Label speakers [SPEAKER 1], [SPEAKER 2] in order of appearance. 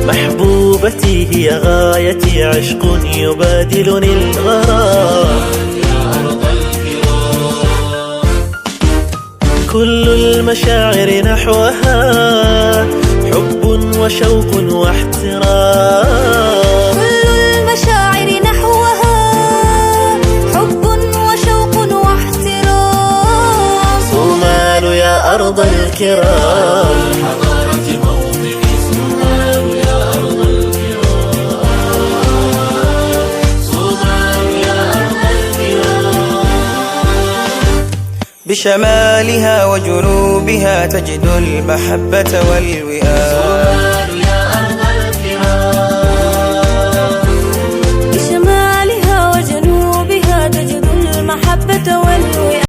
[SPEAKER 1] محبوبتي هي غايتي، عشق يبادلني الغرام. كل المشاعر نحوها حب وشوق واحترام.
[SPEAKER 2] كل المشاعر نحوها حب وشوق واحترام.
[SPEAKER 1] صومال يا أرض الكرام،
[SPEAKER 3] بشمالها وجنوبها تجد المحبة والوئام.